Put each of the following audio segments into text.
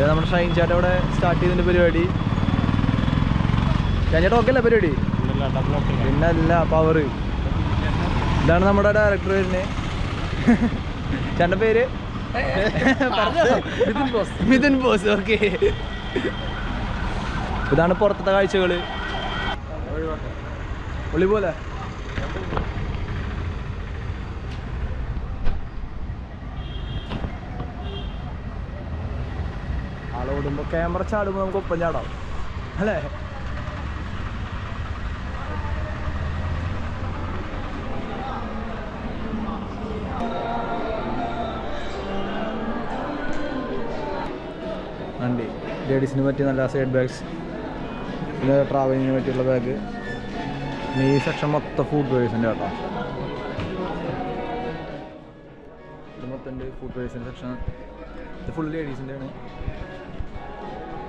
നമ്മുടെ ഷൈൻ ചേട്ടൻ ഇവിടെ സ്റ്റാർട്ട് ചെയ്തതിൻ്റെ പരിപാടി. ചേട്ടൻ ഓക്കെ അല്ലേ പരിപാടി? പിന്നെ അല്ല പവർ. ഇതാണ് നമ്മുടെ ഡയറക്ടർ വരുന്നത്. ചേട്ടൻ്റെ പേര് മിഥുൻ ബോസ്. ഓക്കെ, ഇതാണ് പുറത്തത്തെ കാഴ്ചകൾ. ഒളി പോലെ ആളോടുമ്പോൾ ക്യാമറ ചാടുമ്പോൾ നമുക്ക് ഒപ്പം ചാടാം അല്ലേ? വണ്ടി ലേഡീസിന് പറ്റിയ നല്ല സൈഡ് ബാഗ്സ്, പിന്നെ ട്രാവലിങ്ങിന് പറ്റിയുള്ള ബാഗ്. ഈ സെക്ഷൻ മൊത്തം ഫുഡ് വേഴ്സിൻ്റെ കേട്ടോ. ഇത് മൊത്തം ഉണ്ട് ഫുഡ് വേഴ്സിൻ്റെ സെക്ഷൻ. ഇത് ഫുൾ ലേഡീസിൻ്റെ ആണ്.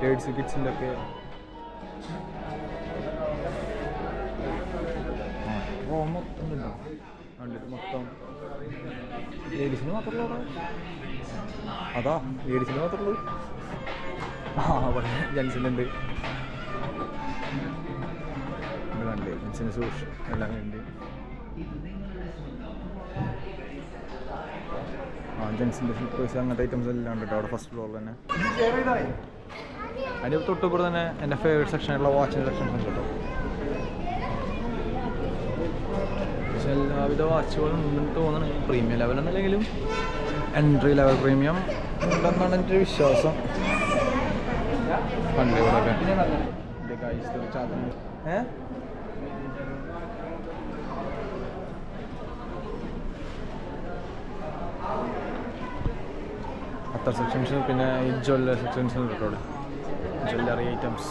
ലേഡീസ് കിഡ്സിൻ്റെ ഒക്കെ. മൊത്തം ഉണ്ടല്ലോ മൊത്തം ലേഡീസിന് മാത്രമല്ല. അതാ ലേഡീസിന് മാത്രമുള്ളൂ. ജെൻസിനുണ്ട്. കണ്ടേ ജെൻസിന് സൂഷ് എല്ലാം ഉണ്ട്. ജെൻസിൻ്റെ സ്ലിപ്പേഴ്സ് അങ്ങനത്തെ ഐറ്റംസ് എല്ലാം ഉണ്ട് കേട്ടോ അവിടെ ഫസ്റ്റ് ഫ്ലോറിൽ തന്നെ. അതിൻ്റെ തൊട്ടുപുറം തന്നെ എൻ്റെ ഫേവറേറ്റ് സെക്ഷനുള്ള വാച്ചിൻ്റെ സെക്ഷൻസ് ഉണ്ട് കേട്ടോ. പക്ഷെ എല്ലാവിധ വാച്ചുകളും ഉണ്ടെന്ന് തോന്നുന്നു. പ്രീമിയം ലെവൽ എന്നല്ലെങ്കിലും എൻട്രി ലെവൽ പ്രീമിയം ഉണ്ടെന്നാണ് എൻ്റെ ഒരു വിശ്വാസം. പണ്ട് ഇവിടെയൊക്കെ അത്ര സെക്ഷൻസ്. പിന്നെ ഈ ജ്വല്ലറി സെക്ഷൻസ് ഉണ്ട് കേട്ടോ. Jewellery items.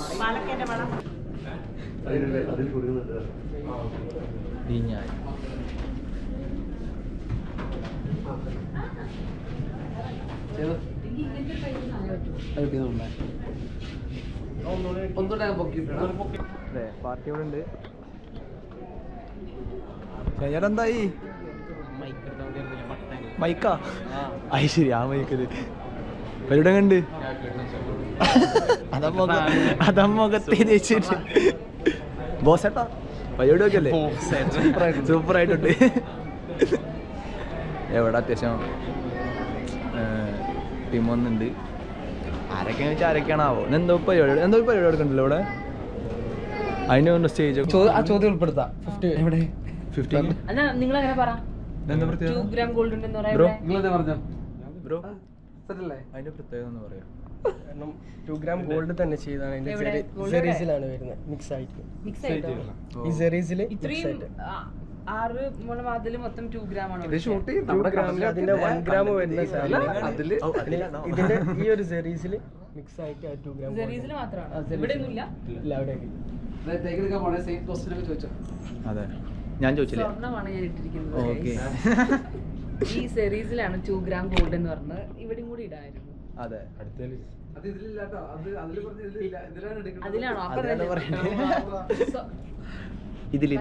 പാർട്ടി ഇവിടെ ഉണ്ട്. എന്തായി മൈക്കാ? അത് ശരി, ആ മൈക്കത് പരിപാടി കണ്ട് അതമ്മൊക്കെ തേച്ചിട്ട് ബോസേട്ടാ പരിപാടി ഒക്കെ അല്ലേ? സൂപ്പറായിട്ടുണ്ട്. എവിടെ അത്യാവശ്യം ടീം ഒന്നുണ്ട്. ആരൊക്കെയാണെന്ന് വെച്ചാൽ ആരൊക്കെയാണാവോ. എന്തോ പരിപാടി എടുക്കണ്ടല്ലോ ഇവിടെ. അതിന് കൊണ്ട് സ്റ്റേജ് ആ ചോദ്യം ഉൾപ്പെടുത്താം. എവിടെ 15 ബ്രോ അതിന്റെ പ്രത്യേകത എന്ന് പറയാം. കാരണം 2 ഗ്രാം ഗോൾഡ് തന്നെ ചെയ്താണ്. സെറീസിലാണ് വരുന്നത്. മിക്സ് ആയിട്ട് ഈ സെറീസിൽ മൊത്തം 2 ഗ്രാം ആണ്. അതിന്റെ 1 ഗ്രാം വരുന്ന ഇതിന്റെ ഈ ഒരു സെറീസിൽ മിക്സ് ആയിട്ട് 2 ഗ്രാം മാത്രമാണ്. ഇവിടെ ഒന്നുമില്ല. അതെ, ഞാൻ ചോദിച്ചില്ല. സ്വർണ്ണമാണ് ഞാൻ ഇട്ടിരിക്കുന്നത്. ഈ സെറീസിലാണ് 2 ഗ്രാം ഗോൾഡ് എന്ന് പറഞ്ഞത്. ഇവിടെയും കൂടി ഇടായിരുന്നു. അതെ, അതിലാണോ?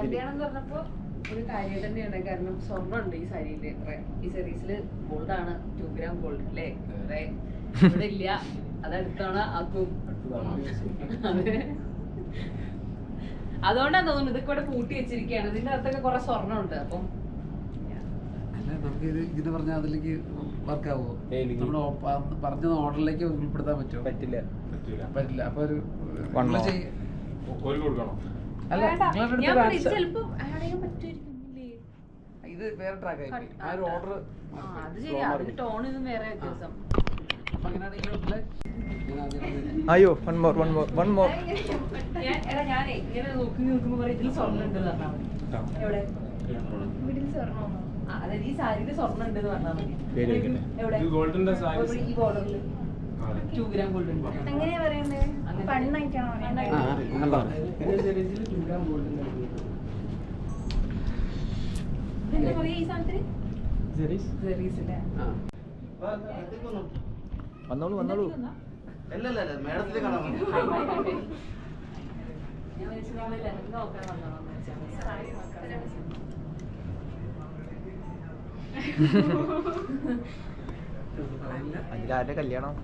കല്യാണം പറഞ്ഞപ്പോ ഒരു കാര്യം തന്നെയാണ്. കാരണം സ്വർണ്ണം ഉണ്ട് ഈ സാരിയില്. ഈ സെറീസില് ഗോൾഡാണ് 2 ഗ്രാം ഗോൾഡ് അല്ലേ? ഇവിടെ ഇല്ല. അതടുത്താണ് ആക്കും. അതുകൊണ്ടാണ് തോന്നുന്നു ഇതൊക്കെ ഇവിടെ പൂട്ടി വെച്ചിരിക്കുകയാണ്. ഇതിന്റെ അകത്തൊക്കെ കുറെ സ്വർണ്ണം ഉണ്ട്. അപ്പം നമുക്ക് ഇങ്ങനെ പറഞ്ഞാൽ അതിലേക്ക് വർക്ക് ആവുമോ? നമ്മുടെ പറഞ്ഞ ഓർഡറിലേക്ക് ഉൾപ്പെടുത്താൻ പറ്റുമോ? പറ്റില്ല. അപ്പൊ ഒരു ഇത് വേറെ ട്രാക്ക് ആയി. ആ ഒരു ഓർഡർ ടോൺ ഇതും വേറെ വ്യത്യാസം. അയ്യോ വൺ മോർ ഞാനേ ഇങ്ങനെ നോക്കി നോക്കുമ്പോ ഇതിൽ സ്വർണ്ണം ഉണ്ടെന്ന് പറഞ്ഞാൽ മതി. എവിടെ അതായത് ഈ സാരിയുടെ സ്വർണ്ണം ഉണ്ടെന്ന് പറഞ്ഞാൽ മതി. എവിടെ? ഈ ബോർഡറിൽ 2 ഗ്രാം ഗോൾഡ് ഉണ്ട്. എങ്ങനെയാ പറയുന്നത്? എന്താ പറയാ ഈ സാധനത്തിന്? വന്നോളൂ മേഡത്തിൽ കാണാൻ അതിലാരുടെ കല്യാണം?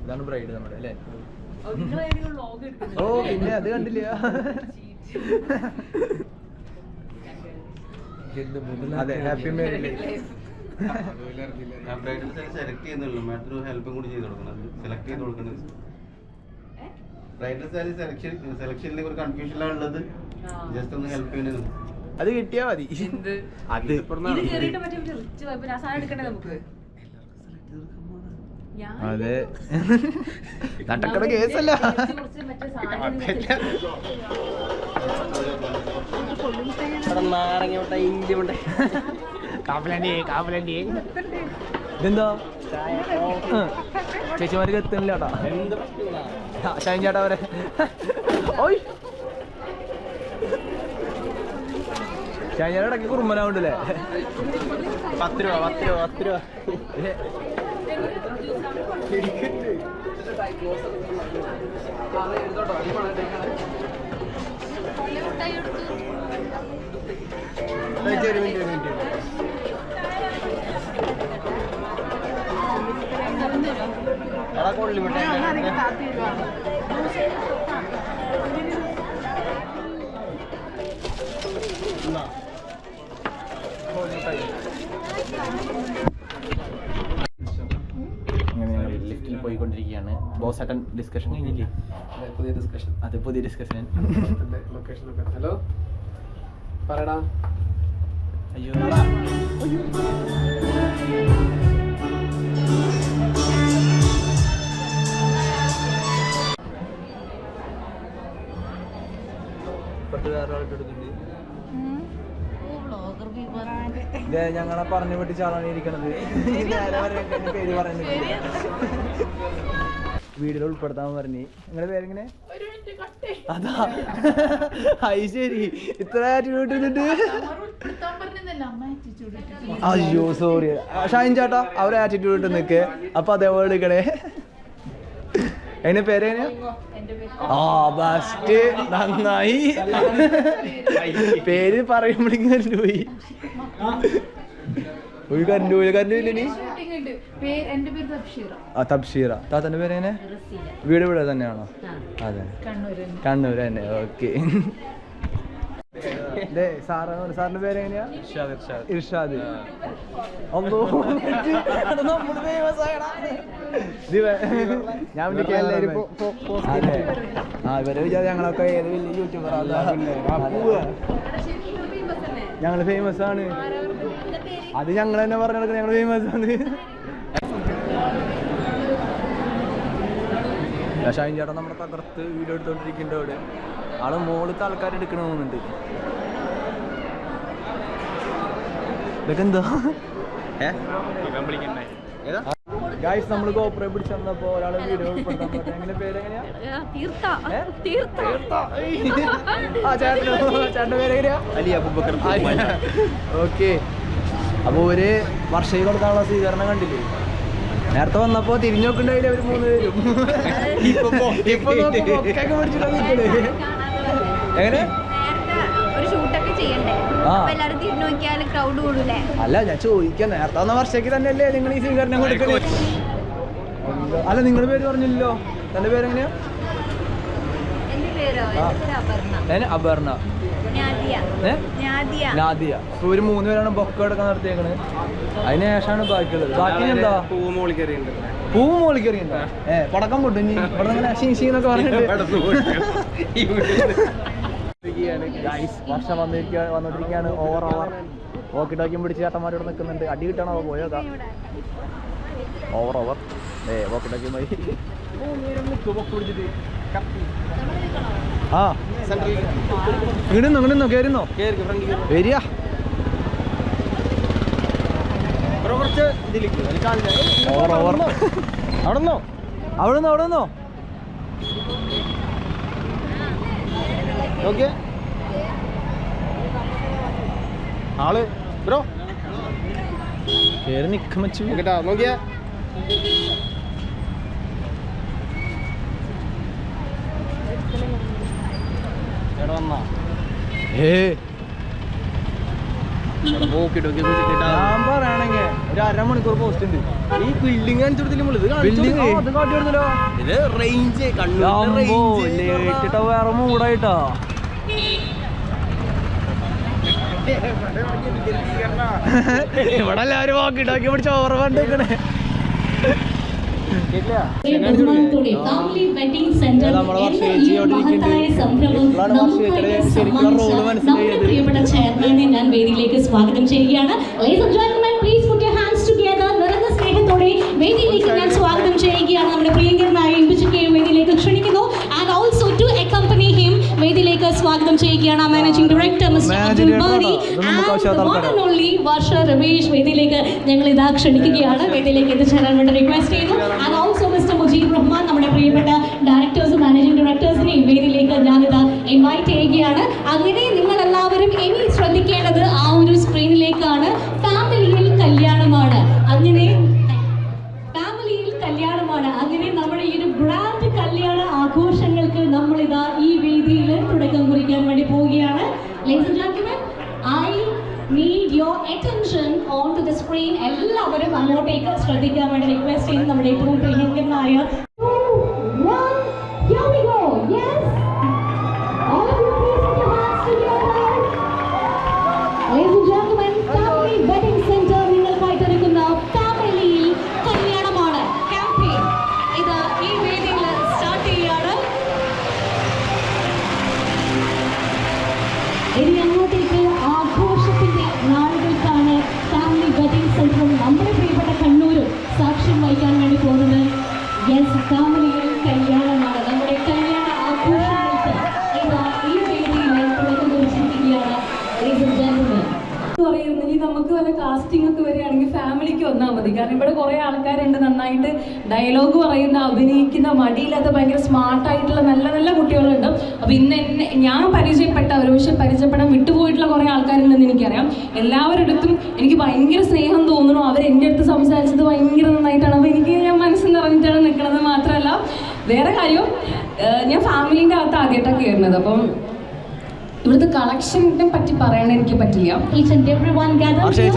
ഇതാണ് ബ്രൈഡ് നമ്മുടെ അല്ലേ? നിങ്ങളേതെങ്കിലും വ്ലോഗ് എടുക്കുന്നു? ഓ പിന്നെ അത് കണ്ടില്ല. അതെ happy married life. Bridal select ചെയ്യുന്നുള്ളൂ, മാഡത്തിന് ഹെൽപ്പും കൂടി ചെയ്ത് കൊടുക്കണം, സെലക്ട് ചെയ്ത് കൊടുക്കുന്നത്. ബ്രൈഡൽ സെലക്ഷനിൽ ഒരു കൺഫ്യൂഷനിലാണുള്ളത്, ജസ്റ്റ് ഒന്ന് ഹെൽപ്പ് ചെയ്യുന്നത്. അത് കിട്ടിയാ മതി. അത് ഇത് കേറിയിട്ട് മറ്റേ റിച്ച് പോയപ്പോ ഞാൻ സാധനം എടുക്കണ്ടേ നമുക്ക്? അതെ നട്ടക്കട കേസല്ല. കുറച്ച് മറ്റേ സാധനം ഇതെന്താ ചേച്ചിമാർക്ക് എത്തുന്നില്ല കേട്ടാ. ഷൈൻ ചേട്ടാ വരെ. ഓയ് ഷൈൻ ചേട്ടാ ഇടയ്ക്ക് കുറുമ്പനാവുണ്ടല്ലേ? 10 രൂപ 10 രൂപ 10 രൂപ. ഒരു മിനിറ്റ്. ലിഫ്റ്റിൽ പോയിക്കൊണ്ടിരിക്കുകയാണ്. ബോസ് അട്ടൻ ഡിസ്കഷൻ കഴിഞ്ഞില്ലേ? പുതിയ ഡിസ്കഷൻ. അത് പുതിയ ഡിസ്കഷൻ. ലൊക്കേഷൻ. ഹലോ പറയടാ. അയ്യോ ഞങ്ങളെ പറഞ്ഞു പൊട്ടിച്ചാളാണ് ഇരിക്കണത്. പേര് പറയുന്നില്ല, വീഡിയോയിൽ ഉൾപ്പെടുത്താൻ പറഞ്ഞു. നിങ്ങളുടെ പേരെങ്ങനെ? അതാ അത് ശരി, ഇത്ര ആറ്റിറ്റ്യൂഡ് ഇട്ടിട്ട്. അയ്യോ സോറി ഷൈൻ ചേട്ടാ, അവർ ആറ്റിറ്റ്യൂഡ് ഇട്ട് നിൽക്കേ. അപ്പൊ അതേപോലെ എടുക്കണേ. എങ്ങനെ പേരെങ്ങനെയാ? ആ ബസ്റ്റ് നന്നായി. പേര് പറയുമ്പോഴേക്കും കരണ്ട് പോയി. ഒരു കരണ്ട് പോയി. കരണ്ട് പോയില്ലേ? തബ്ഷീറ. താത്തന്റെ പേര് എങ്ങനെ? വീട് ഇവിടെ തന്നെയാണോ? അതെ കണ്ണൂർ തന്നെ. ഓക്കെ. സാറിന്റെ പേര് എങ്ങനെയാ? ഇർഷാദ്. ഞാൻ ഇവരെ വിചാരിച്ച ഞങ്ങളൊക്കെ ഏത് വലിയ യൂട്യൂബറാണ്. ഞങ്ങള് ഫേമസ് ആണ്. അത് ഞങ്ങൾ തന്നെ പറഞ്ഞു കൊടുക്കുന്നത് ഞങ്ങള് ഫേമസ് ആണ്. ഷൈൻ ചേട്ടൻ നമ്മുടെ തകർത്ത് വീഡിയോ എടുത്തോണ്ടിരിക്കുന്നുണ്ട്. അവിടെ ആള് മോളത്തെ ആൾക്കാർ എടുക്കണ തോന്നുന്നുണ്ട്. ഇതൊക്കെ എന്താ ഗൈസ്? നമ്മള് ഗോപ്രോ പിടിച്ച് വന്നപ്പോ ഒരാള് വീഡിയോ ഉൾപ്പെടുത്താൻ പറഞ്ഞു. എങ്ങനെ പേരെങ്ങനെയാ? ചേട്ടന്റെ പേരെങ്ങനെയാ? ഓക്കെ. അപ്പൊ ഒരു വർഷയിൽ കൊടുക്കാനുള്ള സ്വീകരണം കണ്ടില്ലേ? നേരത്തെ വന്നപ്പോ തിരിഞ്ഞു നോക്കണ്ടായില്ലേ അവര് 3 പേരും? ഇപ്പൊ പിടിച്ചിട്ടാ നിൽക്കണേ. എങ്ങനെ? അല്ല ഞാൻ ചോദിക്കാം, നേരത്തെ വന്ന വർഷയ്ക്ക് തന്നെയല്ലേ നിങ്ങൾ ഈ സ്വീകരണം കൊടുക്കണേ? അല്ല നിങ്ങളുടെ പേര് പറഞ്ഞില്ലല്ലോ. തന്റെ പേരെങ്ങനെയാ? അപർണ. നാദിയ. ഇപ്പൊ ഒരു 3 പേരാണ് ബൊക്ക എടുക്കാൻ നടത്തിയേക്കണ്. അതിന് ശേഷമാണ് ബാക്കിയുള്ളത്. ബാക്കി എന്താ? പൂവ് മോളിക്കറിയുണ്ടോ? പടക്കം പൊട്ടും ഇനി ഇവിടെ ഇങ്ങനെ ഷീന്നൊക്കെ പറഞ്ഞിട്ട്. വർഷം വന്നോണ്ടിരിക്കുകയാണ്. ഓവർ വോക്കിട്ടാക്കിയും പിടിച്ച് ചേട്ടന്മാരോട് നിൽക്കുന്നുണ്ട്. അടി കിട്ടണോ? പോയോക്കാം. ഓവർ വോക്കിട്ടാക്കിയും പോയി പിടിച്ചിട്ട്. ആ ഇടുന്നോ കയറുന്നോ? വരിക. അവിടുന്നോ ഓക്കെ. ആള് ബ്രോ കേറി നിക്കാൻ വെച്ചു കേട്ടാ. നോക്കിയാ ഞാൻ പറയണെങ്കിൽ ഒരു അരമണിക്കൂർ പോസ്റ്റ് ഉണ്ട്. ഈ ബിൽഡിംഗ് കാണിച്ചു കൊടുത്തില്ല ബിൽഡിംഗ് അത് കാട്ടി കൊടുത്തല്ലോ. ഇത് റേഞ്ച് ലേറ്റിട്ടാ വേറെ മൂടായിട്ടാ. ഇവിടെ എല്ലാവരും വാക്കിട്ടാക്കി പിടിച്ച ഓർമ്മണ്ടേക്കണേ. ബഹുമാനത്തോടെ ഫാമിലി വെഡിങ് സെന്റർ എന്ന ഈ മഹത്തായ സംരംഭം നമുക്കായിട്ട് സമ്മാനിച്ച നമ്മുടെ പ്രിയപ്പെട്ട ചെയർമാനെ ഞാൻ വേദിയിലേക്ക് സ്വാഗതം ചെയ്യുകയാണ്. Ladies and gentlemen, please put your hands together. നിറഞ്ഞ സ്നേഹത്തോടെ വേദിയിലേക്ക് ഞാൻ സ്വാഗതം ചെയ്യുകയാണ്. നമ്മുടെ പ്രിയങ്കരനായ ഇമ്പുചിക്കയെ വേദിയിലേക്ക് ക്ഷണിക്കുന്നു. And also to accompany him വേദിയിലേക്ക് സ്വാഗതം ചെയ്യുകയാണ് managing director mister Abdul Bari and the one and only Varsha Ramesh വേദിയിലേക്ക് ഞങ്ങൾ ഇതാ ക്ഷണിക്കുകയാണ്. വേദിയിലേക്ക് എത്തിച്ചേരാൻ വേണ്ടി റിക്വസ്റ്റ് ചെയ്യുന്നു. And also Mr. Mujeeb Rahman, നമ്മുടെ പ്രിയപ്പെട്ട ഡയറക്ടേഴ്സും മാനേജിംഗ് ഡയറക്ടേഴ്സിനെയും വേദിയിലേക്ക് ഞാനിതാ ഇൻവൈറ്റ് ചെയ്യുകയാണ്. അങ്ങനെ നിങ്ങൾ എല്ലാവരും ഇനി ശ്രദ്ധിക്കേണ്ടത് ആ ഒരു സ്ക്രീനിലേക്കാണ്. ഫാമിലിയിൽ കല്യാണമാണ്. അങ്ങനെ ഫാമിലിയിൽ കല്യാണമാണ്. അങ്ങനെ നമ്മുടെ ഈ ഒരു ഗ്രാൻഡ് കല്യാണ ആഘോഷങ്ങൾക്ക് നമ്മളിതാ ഈ വേദിയിൽ തുടക്കം കുറിക്കാൻ വേണ്ടി പോവുകയാണ്. Ladies and gentlemen, I need your attention onto the screen. എല്ലാവരും അങ്ങോട്ടേക്ക് ശ്രദ്ധിക്കാൻ വേണ്ടി റിക്വസ്റ്റ് ചെയ്യുന്നു. നമ്മുടെ ഏറ്റവും പ്രിയങ്കരനായ here we go. Yes, all of you please put your hands together. Ladies and gentlemen, family wedding center നിങ്ങൾക്കായിട്ട് ഒരുക്കുന്ന ഫാമിലിയിൽ കല്യാണമാണ് ക്യാമ്പയിൻ ഇത് ഈ വേദിയിൽ സ്റ്റാർട്ട് ചെയ്യുകയാണ്. ഇനി അങ്ങോട്ടേക്ക് ആഘോഷത്തിന്റെ നാളുകൾക്കാണ് ഫാമിലി വെഡിങ് സെന്ററും നമ്മുടെ പ്രിയപ്പെട്ട കണ്ണൂരും സാക്ഷ്യം വഹിക്കാൻ വേണ്ടി പോകുന്നത്. യെസ്, ഫാമിലിയിൽ കല്യാണമാണ്. നമ്മുടെ കല്യാണ ആഘോഷങ്ങൾക്ക് ഇതാ ഈ വേദിയിൽ തുടക്കം കുറിച്ചിരിക്കുകയാണ്. Ladies and gentlemen, പറയുന്നത് ഇനി നമുക്ക് വല്ല കാസ്റ്റിംഗ് ഒക്കെ വരികയാണെങ്കിൽ ഫാമിലിക്ക് വന്നാൽ മതി. കാരണം ഇവിടെ കുറേ ആൾക്കാരുണ്ട് നന്നായിട്ട് ഡയലോഗ് പറയുന്ന, അഭിനയിക്കുന്ന, മടിയില്ലാത്ത ഭയങ്കര സ്മാർട്ടായിട്ടുള്ള നല്ല നല്ല കുട്ടികളുണ്ട്. അപ്പോൾ ഇന്ന് ഞാൻ പരിചയപ്പെട്ട ഒരുപക്ഷെ പരിചയപ്പെടാൻ വിട്ടുപോയിട്ടുള്ള കുറേ ആൾക്കാരുണ്ടെന്ന് എനിക്കറിയാം. എല്ലാവരുടെ അടുത്തും എനിക്ക് ഭയങ്കര സ്നേഹം തോന്നുന്നു. അവർ എൻ്റെ അടുത്ത് സംസാരിച്ചത് ഭയങ്കര നന്നായിട്ടാണ്. അപ്പോൾ എനിക്ക് ഞാൻ മനസ്സിൽ നിറഞ്ഞിട്ടാണ് നിൽക്കുന്നത്. മാത്രമല്ല വേറെ കാര്യം, ഞാൻ ഫാമിലീൻ്റെ അകത്ത് ആദ്യമായിട്ടാണ് കയറുന്നത്. അപ്പം ഇവിടുത്തെ കളക്ഷനെ പറ്റി പറയാൻ എനിക്ക് പറ്റില്ല. Each and everyone gather here.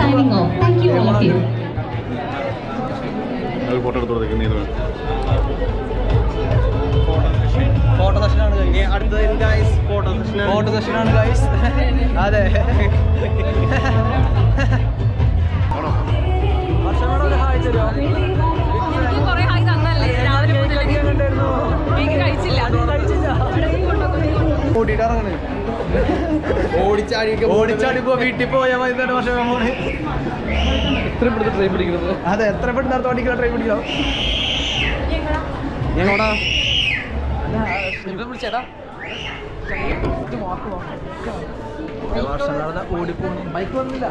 Signing off. Thank you all of you. Photo സെഷനാണ് ഫോട്ടോ സെഷനാണ് ഗൈസ്. അതെ, വർഷങ്ങളോട് ഒരു ഹായ് തരുമോ? കുറേ ഹായ് തന്നല്ലേ രാവിലെ എനിക്ക് കഴിച്ചില്ല. ഓടിയിട്ടിറങ്ങണ്, ഓടിച്ചാടിപ്പോ വീട്ടിൽ പോയാൽ മതി. വർഷം എത്ര പെട്ടെന്ന് ട്രെയിൻ പിടിക്കുന്നത്? അതെ, എത്ര പെട്ടെന്ന് ഓടിക്കണം, ട്രെയിൻ പിടിക്കാം. ഞങ്ങളോടാ വർഷങ്ങളെ ഓടിപ്പോണു. ബൈക്ക് വന്നില്ല,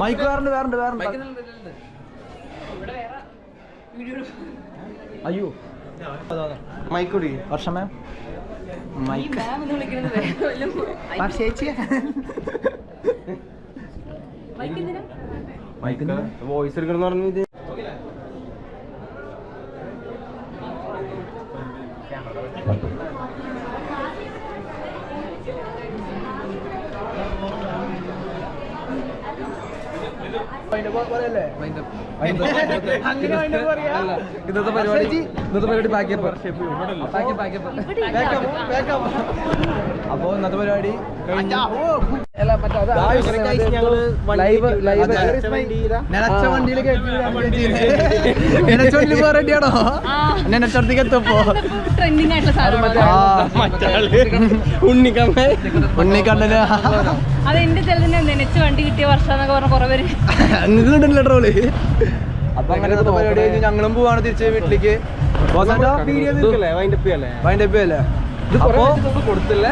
മൈക്ക് വേറുണ്ട് വേറുണ്ട് വേറുണ്ട്. അയ്യോ മൈക്കൊടി വർഷമേ മൈക്ക് മൈക്ക് വോയിസ് എടുക്കണം പറഞ്ഞു. ഇത് ഇന്നത്തെ പരിപാടി അപ്പൊ ഇന്നത്തെ പരിപാടി നനച്ച വണ്ടിയിൽ റെഡിയാണോ? നനച്ചടത്തേക്ക് എത്തപ്പോ ട്രെൻഡിങ് ആയിട്ടുള്ള സാധനമാണ് ഉണ്ണിക്കണ്ണന് അതെന്റെ ചിലതിന് നനച്ച് വണ്ടി കിട്ടിയ വർഷം എന്നൊക്കെ പറഞ്ഞ കുറെ പേര് നിങ്ങൾക്ക് കിട്ടുന്നില്ല ട്രോള്. അപ്പൊ അങ്ങനത്തെ പരിപാടി കഴിഞ്ഞ് ഞങ്ങളും പോവാണ് തിരിച്ച് വീട്ടിലേക്ക്. വൈൻഡപ്പല്ലേ അപ്പൊ കൊടുത്തില്ലേ?